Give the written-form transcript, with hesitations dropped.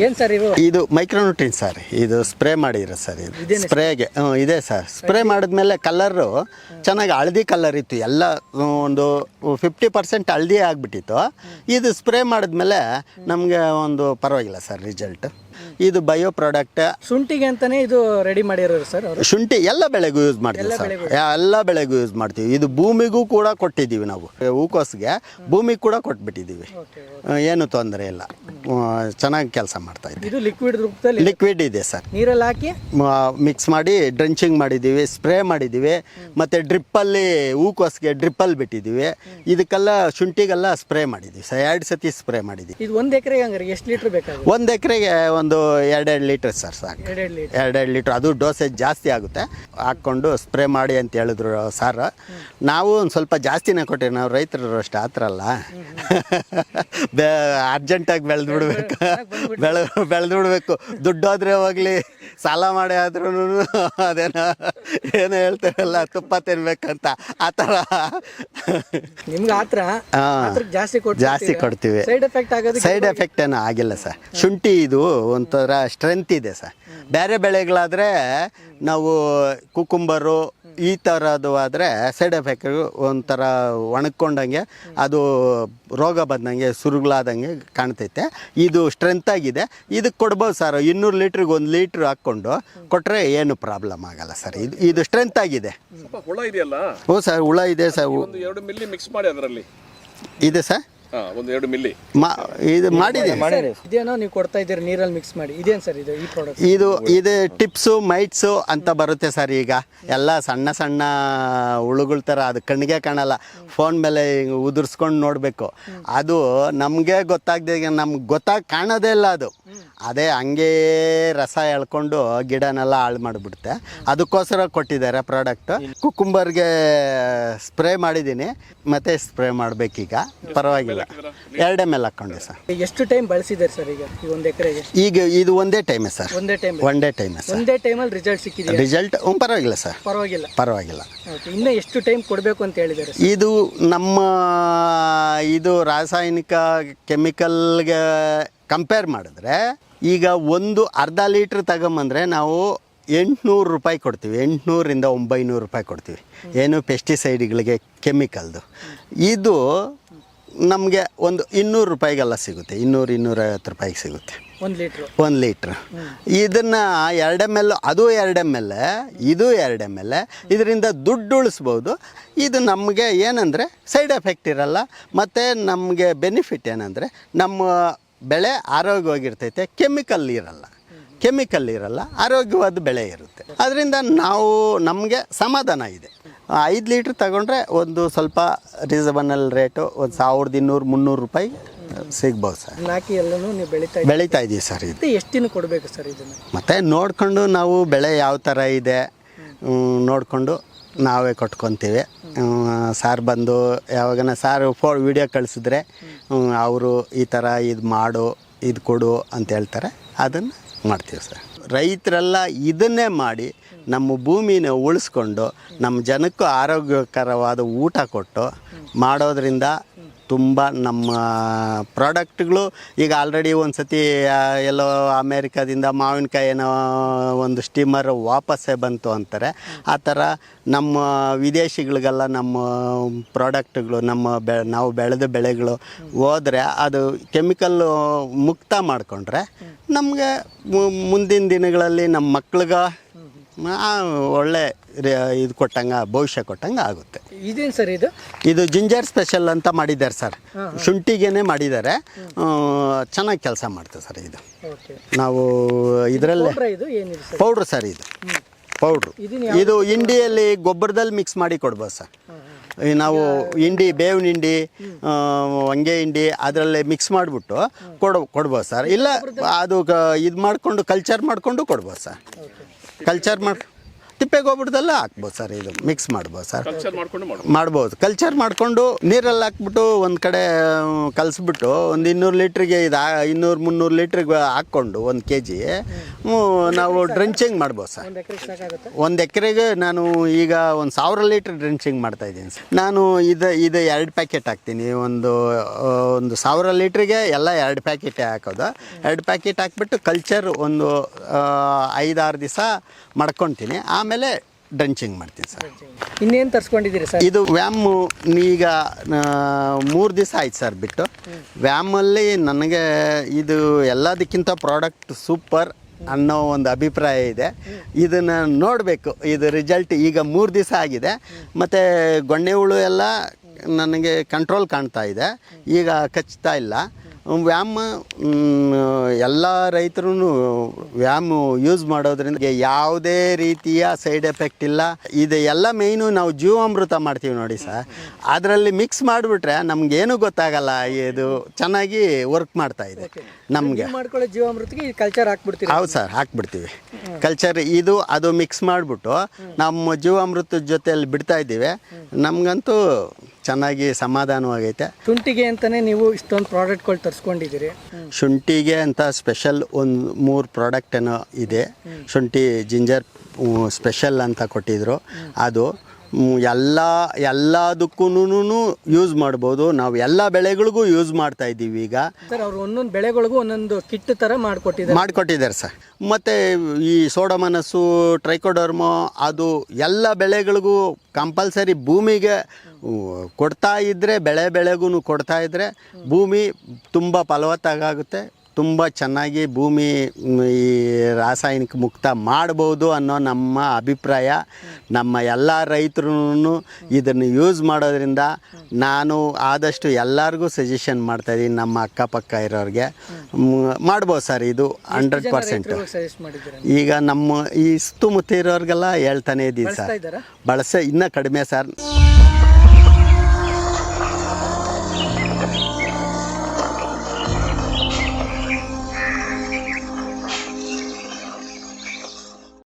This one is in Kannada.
ಏನ್ ಸರ್ ಇವು? ಇದು ಮೈಕ್ರೋನ್ಯೂಟ್ರಿನ್ ಸರ್. ಇದು ಸ್ಪ್ರೇ ಮಾಡಿದ್ರೆ ಸರ್, ಇದು ಸ್ಪ್ರೇಗೆ ಇದೆ ಸರ್. ಸ್ಪ್ರೇ ಮಾಡಿದ್ಮೇಲೆ ಕಲರು ಚೆನ್ನಾಗಿ ಹಳದಿ ಕಲರ್ ಇತ್ತು, ಎಲ್ಲ ಒಂದು 50% ಹಳದಿ ಆಗಿಬಿಟ್ಟಿತ್ತು. ಇದು ಸ್ಪ್ರೇ ಮಾಡಿದ್ಮೇಲೆ ನಮಗೆ ಒಂದು ಪರವಾಗಿಲ್ಲ ಸರ್ ರಿಸಲ್ಟ್. ಇದು ಬಯೋ ಪ್ರಾಡಕ್ಟ್. ಶುಂಠಿಗೆ ಅಂತಾನೆ ಇದು ರೆಡಿ ಮಾಡಿರೋರು ಸರ್ ಅವರು? ಶುಂಠಿ ಎಲ್ಲ ಬೆಳೆಗೂ ಯೂಸ್ ಮಾಡ್ತೀವಿ ಸರ್, ಎಲ್ಲ ಬೆಳೆಗೂ ಯೂಸ್ ಮಾಡ್ತೀವಿ. ಇದು ಭೂಮಿಗೂ ಕೂಡ ಕೊಟ್ಟಿದ್ದೀವಿ ನಾವು, ಹೂಕೋಸ್ಗೆ ಭೂಮಿಗೆ ಕೂಡ ಕೊಟ್ಬಿಟ್ಟಿದ್ದೀವಿ. ಏನು ತೊಂದರೆ ಇಲ್ಲ, ಚೆನ್ನಾಗಿ ಕೆಲಸ ಮಾಡ್ತಾ ಇದ್ದೀವಿ. ಇದು ಲಿಕ್ವಿಡ್ ರೂಪದಲ್ಲಿ ಲಿಕ್ವಿಡ್ ಇದೆ ಸರ್, ನೀರಲ್ಲಿ ಹಾಕಿ ಮಿಕ್ಸ್ ಮಾಡಿ ಡ್ರೆಂಚಿಂಗ್ ಮಾಡಿದ್ದೀವಿ, ಸ್ಪ್ರೇ ಮಾಡಿದ್ದೀವಿ. ಮತ್ತು ಡ್ರಿಪ್ಪಲ್ಲಿ ಹೂಕೋಸ್ಗೆ ಡ್ರಿಪ್ಪಲ್ಲಿ ಬಿಟ್ಟಿದ್ದೀವಿ. ಇದಕ್ಕೆಲ್ಲ ಶುಂಠಿಗೆಲ್ಲ ಸ್ಪ್ರೇ ಮಾಡಿದ್ದೀವಿ ಸರ್, 2 ಸತಿ ಸ್ಪ್ರೇ ಮಾಡಿದ್ದೀವಿ. ಇದು 1 ಎಕರೆಗೆ ಹಂಗಾರೆ ಎಷ್ಟು ಲೀಟ್ರ್ ಬೇಕಾಗುತ್ತೆ? 1 ಎಕರೆಗೆ ಒಂದು 2 ಲೀಟ್ರ್ ಸರ್ ಸಾಕು. 2 ಲೀಟ್ರ್. ಅದು ಡೋಸೇಜ್ ಜಾಸ್ತಿ ಆಗುತ್ತೆ. ಹಾಕ್ಕೊಂಡು ಸ್ಪ್ರೇ ಮಾಡಿ ಅಂತ ಹೇಳಿದ್ರು ಸರ್. ನಾವು ಒಂದು ಸ್ವಲ್ಪ ಜಾಸ್ತಿನೇ ಕೊಟ್ಟಿವಿ, ನಾವು ರೈತರು ಅಷ್ಟು ಆ ಥರ ಅಲ್ಲ. ಅರ್ಜೆಂಟಾಗಿ ಬೆಳೆದು ಬಿಡಬೇಕು. ದುಡ್ಡು ಹೋದ್ರೆ ಹೋಗ್ಲಿ, ಸಾಲ ಮಾಡಿ ಆದ್ರೂ ಅದೇನೋ ಏನೋ ಹೇಳ್ತಾರಲ್ಲ, ತುಪ್ಪ ತಿನ್ಬೇಕಂತ, ಆ ಥರ ನಿಮ್ಗೆ ಆ ಥರ ಜಾಸ್ತಿ ಕೊಡ್ತೀವಿ. ಸೈಡ್ ಎಫೆಕ್ಟ್ ಏನೋ ಆಗಿಲ್ಲ ಸರ್. ಶುಂಠಿ ಇದು ಒಂಥರ ಸ್ಟ್ರೆಂತ್ ಇದೆ ಸರ್. ಬೇರೆ ಬೆಳೆಗಳಾದರೆ ನಾವು ಕುಕುಂಬರು ಈ ಥರದ್ದು ಆದರೆ ಸೈಡ್ ಎಫೆಕ್ಟ್ ಒಂಥರ ಒಣಕೊಂಡಂಗೆ, ಅದು ರೋಗ ಬಂದಂಗೆ ಸುರುಗಳಾದಂಗೆ ಕಾಣ್ತೈತೆ. ಇದು ಸ್ಟ್ರೆಂತ್ ಆಗಿದೆ, ಇದಕ್ಕೆ ಕೊಡ್ಬೋದು ಸರ್. 200 ಲೀಟ್ರಿಗೆ 1 ಲೀಟ್ರ್ ಹಾಕ್ಕೊಂಡು ಕೊಟ್ಟರೆ ಏನು ಪ್ರಾಬ್ಲಮ್ ಆಗಲ್ಲ ಸರ್. ಇದು ಸ್ಟ್ರೆಂತ್ ಆಗಿದೆ. ಹುಳ ಇದೆಯಲ್ಲ? ಹ್ಞೂ ಸರ್, ಹುಳ ಇದೆ ಸರ್. 2 ಮಿಲಿ ಮಿಕ್ಸ್ ಮಾಡಿ ಅದರಲ್ಲಿ ಇದೆ ಸರ್. 2 ಮಿಲಿ ಇದು ಮಾಡಿದೆ. ಇದೇನೋ ನೀವು ಕೊಡ್ತಾ ಇದ್ದೀರಿ ನೀರಲ್ಲಿ ಮಿಕ್ಸ್ ಮಾಡಿ? ಇದೇನು ಸರ್ ಇದು ಈ ಪ್ರಾಡಕ್ಟ್? ಇದು ಟಿಪ್ಸು ಮೈಟ್ಸು ಅಂತ ಬರುತ್ತೆ ಸರ್. ಈಗ ಎಲ್ಲ ಸಣ್ಣ ಸಣ್ಣ ಹುಳುಗಳ ಥರ, ಅದು ಕಣ್ಣಿಗೆ ಕಾಣಲ್ಲ, ಫೋನ್ ಮೇಲೆ ಉದುರ್ಸ್ಕೊಂಡು ನೋಡಬೇಕು. ಅದು ನಮಗೆ ಗೊತ್ತಾಗದೆ, ನಮ್ಗೆ ಕಾಣೋದೇ ಇಲ್ಲ ಅದು. ಅದೇ ಹಂಗೇ ರಸ ಎಳ್ಕೊಂಡು ಗಿಡನೆಲ್ಲ ಹಾಳು ಮಾಡಿಬಿಡುತ್ತೆ. ಅದಕ್ಕೋಸ್ಕರ ಕೊಟ್ಟಿದ್ದಾರೆ ಪ್ರಾಡಕ್ಟ್. ಕುಕುಂಬರ್ಗೆ ಸ್ಪ್ರೇ ಮಾಡಿದ್ದೀನಿ, ಮತ್ತೆ ಸ್ಪ್ರೇ ಮಾಡಬೇಕೀಗ. ಪರವಾಗಿಲ್ಲ, 2 ml ಹಾಕ್ಕೊಂಡೆ ಸರ್. ಎಷ್ಟು ಟೈಮ್ ಬಳಸಿದ್ದಾರೆ ಸರ್ ಈಗ ಈ 1 ಎಕರೆಗೆ? ಈಗ ಇದು ಒಂದೇ ಟೈಮೇ ಸರ್. ಒಂದೇ ಟೈಮಲ್ಲಿ ರಿಸಲ್ಟ್ ಸಿಕ್ಕಿದೆ? ರಿಸಲ್ಟ್ ಪರವಾಗಿಲ್ಲ ಸರ್, ಪರವಾಗಿಲ್ಲ. ಇನ್ನು ಎಷ್ಟು ಟೈಮ್ ಕೊಡಬೇಕು ಅಂತ ಹೇಳಿದ್ದಾರೆ? ಇದು ನಮ್ಮ ಇದು ರಾಸಾಯನಿಕ ಕೆಮಿಕಲ್ಗೆ ಕಂಪೇರ್ ಮಾಡಿದ್ರೆ ಈಗ ಒಂದು ಅರ್ಧ ಲೀಟ್ರ್ ತಗೊಂಬಂದರೆ ನಾವು 800 ರೂಪಾಯಿ ಕೊಡ್ತೀವಿ. 800ರಿಂದ 900 ರೂಪಾಯಿ ಕೊಡ್ತೀವಿ, ಏನು ಪೆಸ್ಟಿಸೈಡ್ಗಳಿಗೆ, ಕೆಮಿಕಲ್ದು. ಇದು ನಮಗೆ ಒಂದು 200 ರೂಪಾಯಿಗೆಲ್ಲ ಸಿಗುತ್ತೆ, 200-250 ರೂಪಾಯಿಗೆ ಸಿಗುತ್ತೆ 1 ಲೀಟ್ರ್. ಇದನ್ನು 2 ml, ಅದು 2 ml, ಇದು 2 ml. ಇದರಿಂದ ದುಡ್ಡು ಉಳಿಸ್ಬೋದು. ಇದು ನಮಗೆ ಏನಂದರೆ ಸೈಡ್ ಎಫೆಕ್ಟ್ ಇರಲ್ಲ, ಮತ್ತು ನಮಗೆ ಬೆನಿಫಿಟ್ ಏನಂದರೆ ನಮ್ಮ ಬೆಳೆ ಆರೋಗ್ಯವಾಗಿರ್ತೈತೆ. ಕೆಮಿಕಲ್ ಇರಲ್ಲ, ಆರೋಗ್ಯವಾದ ಬೆಳೆ ಇರುತ್ತೆ. ಅದರಿಂದ ನಮಗೆ ಸಮಾಧಾನ ಇದೆ. 5 ಲೀಟ್ರ್ ತಗೊಂಡ್ರೆ ಒಂದು ಸ್ವಲ್ಪ ರೀಸನಬಲ್ ರೇಟು, ಒಂದು 1200-300 ರೂಪಾಯಿ ಸಿಗ್ಬೋದು ಸರ್. ಹಾಕಿ ಎಲ್ಲನೂ ನೀವು ಬೆಳೀತಾ ಇದ್ದೀವಿ ಸರ್. ಇದು ಎಷ್ಟು ದಿನ ಕೊಡಬೇಕು ಸರ್ ಇದನ್ನು? ಮತ್ತು ನೋಡಿಕೊಂಡು ನಾವು ಬೆಳೆ ಯಾವ ಥರ ಇದೆ ನೋಡಿಕೊಂಡು ನಾವೇ ಕೊಟ್ಕೊತೀವಿ. ಸಾರ್ ಬಂದು ಯಾವಾಗನ ಸಾರ್ ವಿಡಿಯೋ ಕಳಿಸಿದ್ರೆ ಅವರು ಈ ಥರ ಇದು ಮಾಡು, ಇದು ಕೊಡು ಅಂತ ಹೇಳ್ತಾರೆ, ಅದನ್ನು ಮಾಡ್ತೀವಿ ಸರ್. ರೈತರೆಲ್ಲ ಇದನ್ನೇ ಮಾಡಿ ನಮ್ಮ ಭೂಮಿನ ಉಳಿಸ್ಕೊಂಡು ನಮ್ಮ ಜನಕ್ಕೂ ಆರೋಗ್ಯಕರವಾದ ಊಟ ಕೊಟ್ಟು ಮಾಡೋದ್ರಿಂದ ತುಂಬ ನಮ್ಮ ಪ್ರಾಡಕ್ಟ್ಗಳು ಈಗ ಆಲ್ರೆಡಿ ಒಂದು ಸತಿ ಎಲ್ಲೋ ಅಮೇರಿಕಾದಿಂದ ಮಾವಿನಕಾಯಿ ಏನೋ ಒಂದು ಸ್ಟೀಮರ್ ವಾಪಸ್ಸೇ ಬಂತು ಅಂತಾರೆ. ಆ ಥರ ನಮ್ಮ ವಿದೇಶಿಗಳಿಗೆಲ್ಲ ನಮ್ಮ ಪ್ರಾಡಕ್ಟ್ಗಳು, ನಾವು ಬೆಳೆದ ಬೆಳೆಗಳು ಹೋದರೆ ಅದು ಕೆಮಿಕಲ್ಲು ಮುಕ್ತ ಮಾಡಿಕೊಂಡ್ರೆ ನಮಗೆ ಮುಂದಿನ ದಿನಗಳಲ್ಲಿ ನಮ್ಮ ಮಕ್ಳಿಗೆ ಒಳ್ಳೆ ಇದು ಕೊಟ್ಟಂಗೆ, ಭವಿಷ್ಯ ಕೊಟ್ಟಂಗೆ ಆಗುತ್ತೆ. ಇದೇನು ಸರ್ ಇದು ಜಿಂಜರ್ ಸ್ಪೆಷಲ್ ಅಂತ ಮಾಡಿದ್ದಾರೆ ಸರ್. ಶುಂಠಿಗೇನೆ ಮಾಡಿದ್ದಾರೆ, ಚೆನ್ನಾಗಿ ಕೆಲಸ ಮಾಡ್ತದೆ ಸರ್. ಇದು ನಾವು ಇದರಲ್ಲೇ ಪೌಡ್ರ್ ಸರ್, ಇದು ಪೌಡ್ರು. ಇದು ಹಿಂಡಿಯಲ್ಲಿ ಗೊಬ್ಬರದಲ್ಲಿ ಮಿಕ್ಸ್ ಮಾಡಿ ಕೊಡ್ಬೋದು ಸರ್. ನಾವು ಬೇವಿನ ಹಿಂಡಿ, ಹೊಂಗೆ ಹಿಂಡಿ ಅದರಲ್ಲೇ ಮಿಕ್ಸ್ ಮಾಡಿಬಿಟ್ಟು ಕೊಡ್ಬೋದು ಸರ್. ಇಲ್ಲ ಅದು ಇದು ಮಾಡಿಕೊಂಡು ಕಲ್ಚರ್ ಮಾಡಿಕೊಂಡು ಕೊಡ್ಬೋದು ಸರ್. ತಿಪ್ಪೆಗೊಬ್ಬರದಲ್ಲ ಹಾಕ್ಬೋದು ಸರ್, ಇದು ಮಿಕ್ಸ್ ಮಾಡ್ಬೋದು ಸರ್, ಕಲ್ಚರ್ ಮಾಡ್ಕೊಂಡು ಮಾಡ್ಬೋದು. ಕಲ್ಚರ್ ಮಾಡಿಕೊಂಡು ನೀರಲ್ಲಿ ಹಾಕ್ಬಿಟ್ಟು ಒಂದು ಕಡೆ ಕಲಿಸ್ಬಿಟ್ಟು ಒಂದು 200 ಲೀಟ್ರಿಗೆ ಇದು 200-300 ಲೀಟ್ರಿಗೆ ಹಾಕ್ಕೊಂಡು 1 kg ನಾವು ಡ್ರೆಂಚಿಂಗ್ ಮಾಡ್ಬೋದು ಸರ್. ಒಂದು ಎಕರೆಗೆ ಸಾಕಾಗುತ್ತೆ? 1 ಎಕರೆಗೆ ನಾನು ಈಗ 1000 ಲೀಟ್ರ್ ಡ್ರೆಂಚಿಂಗ್ ಮಾಡ್ತಾಯಿದ್ದೀನಿ ಸರ್. ನಾನು ಇದು 2 ಪ್ಯಾಕೆಟ್ ಹಾಕ್ತೀನಿ. ಒಂದು 1000 ಲೀಟ್ರಿಗೆ ಎಲ್ಲ 2 ಪ್ಯಾಕೆಟೇ ಹಾಕೋದು. 2 ಪ್ಯಾಕೆಟ್ ಹಾಕ್ಬಿಟ್ಟು ಕಲ್ಚರ್ ಒಂದು 5-6 ದಿವಸ ಮಾಡ್ಕೊತೀನಿ, ಆಮೇಲೆ ಡ್ರೆಂಚಿಂಗ್ ಮಾಡ್ತೀನಿ ಸರ್. ಇನ್ನೇನು ತರಿಸ್ಕೊಂಡಿದ್ದೀರಿ ಸರ್? ಇದು ವ್ಯಾಮು ಈಗ 3 ದಿವಸ ಆಯ್ತು ಸರ್ ಬಿಟ್ಟು. ವ್ಯಾಮಲ್ಲಿ ನನಗೆ ಇದು ಎಲ್ಲದಕ್ಕಿಂತ ಪ್ರಾಡಕ್ಟ್ ಸೂಪರ್ ಅನ್ನೋ ಒಂದು ಅಭಿಪ್ರಾಯ ಇದೆ. ಇದನ್ನು ನೋಡಬೇಕು, ಇದು ರಿಸಲ್ಟ್ ಈಗ 3 ದಿವಸ ಆಗಿದೆ. ಮತ್ತು ಗೊಣ್ಣೆ ಹುಳು ಎಲ್ಲ ನನಗೆ ಕಂಟ್ರೋಲ್ ಕಾಣ್ತಾ ಇದೆ, ಈಗ ಕಚ್ತಾ ಇಲ್ಲ. ವ್ಯಾಮ್ ಎಲ್ಲ ರೈತರು ವ್ಯಾಮು ಯೂಸ್ ಮಾಡೋದ್ರಿಂದ ಯಾವುದೇ ರೀತಿಯ ಸೈಡ್ ಎಫೆಕ್ಟ್ ಇಲ್ಲ. ಇದು ಎಲ್ಲ ಮೇಯ್ನು ನಾವು ಜೀವಾಮೃತ ಮಾಡ್ತೀವಿ ನೋಡಿ ಸರ್, ಅದರಲ್ಲಿ ಮಿಕ್ಸ್ ಮಾಡಿಬಿಟ್ರೆ ನಮಗೇನು ಗೊತ್ತಾಗಲ್ಲ, ಇದು ಚೆನ್ನಾಗಿ ವರ್ಕ್ ಮಾಡ್ತಾ ಇದೆ ನಮಗೆ. ಮಾಡ್ಕೊಳ್ಳೋ ಜೀವಾಮೃತಕ್ಕೆ ಕಲ್ಚರ್ ಹಾಕ್ಬಿಡ್ತೀವಿ? ಹೌದು ಸರ್, ಹಾಕ್ಬಿಡ್ತೀವಿ ಕಲ್ಚರ್. ಇದು ಅದು ಮಿಕ್ಸ್ ಮಾಡಿಬಿಟ್ಟು ನಮ್ಮ ಜೀವಾಮೃತದ ಜೊತೆಯಲ್ಲಿ ಬಿಡ್ತಾ ಇದ್ದೀವಿ. ನಮಗಂತೂ ಚೆನ್ನಾಗಿ ಸಮಾಧಾನವಾಗೈತೆ. ಶುಂಠಿಗೆ ಅಂತಲೇ ನೀವು ಇಷ್ಟೊಂದು ಪ್ರಾಡಕ್ಟ್ಗಳು ತರಿಸ್ಕೊಂಡಿದ್ದೀರಿ. ಶುಂಠಿಗೆ ಅಂತ ಸ್ಪೆಷಲ್ ಒಂದು 3 ಪ್ರಾಡಕ್ಟ್ ಏನೋ ಇದೆ. ಶುಂಠಿ ಜಿಂಜರ್ ಸ್ಪೆಷಲ್ ಅಂತ ಕೊಟ್ಟಿದ್ರು. ಅದು ಎಲ್ಲದಕ್ಕೂ ಯೂಸ್ ಮಾಡ್ಬೋದು. ನಾವು ಎಲ್ಲ ಬೆಳೆಗಳಿಗೂ ಯೂಸ್ ಮಾಡ್ತಾ ಇದ್ದೀವಿ ಈಗ ಸರ್. ಅವರು ಒಂದೊಂದು ಬೆಳೆಗಳಿಗೂ ಒಂದೊಂದು ಕಿಟ್ ಥರ ಮಾಡಿಕೊಟ್ಟಿದ್ದಾರೆ ಸರ್. ಮತ್ತು ಈ ಸೋಡಮನಸ್ಸು, ಟ್ರೈಕೋಡರ್ಮೋ, ಅದು ಎಲ್ಲ ಬೆಳೆಗಳಿಗೂ ಕಂಪಲ್ಸರಿ ಭೂಮಿಗೆ ಕೊಡ್ತಾ ಇದ್ದರೆ, ಬೆಳೆಗೂ ಕೊಡ್ತಾ ಇದ್ದರೆ ಭೂಮಿ ತುಂಬ ಫಲವತ್ತಾಗುತ್ತೆ. ತುಂಬ ಚೆನ್ನಾಗಿ ಭೂಮಿ ಈ ರಾಸಾಯನಿಕ ಮುಕ್ತ ಮಾಡ್ಬೋದು ಅನ್ನೋ ನಮ್ಮ ಅಭಿಪ್ರಾಯ. ನಮ್ಮ ಎಲ್ಲ ರೈತರು ಇದನ್ನು ಯೂಸ್ ಮಾಡೋದ್ರಿಂದ ನಾನು ಆದಷ್ಟು ಎಲ್ಲರಿಗೂ ಸಜೆಷನ್ ಮಾಡ್ತಾಯಿದ್ದೀನಿ. ನಮ್ಮ ಅಕ್ಕಪಕ್ಕ ಇರೋರಿಗೆ ಮಾಡ್ಬೋದು ಸರ್, ಇದು 100%. ಈಗ ನಮ್ಮ ಈ ಸುತ್ತಮುತ್ತ ಇರೋರಿಗೆಲ್ಲ ಹೇಳ್ತಾನೆ ಇದ್ದೀನಿ ಸರ್, ಇನ್ನೂ ಕಡಿಮೆ ಸರ್.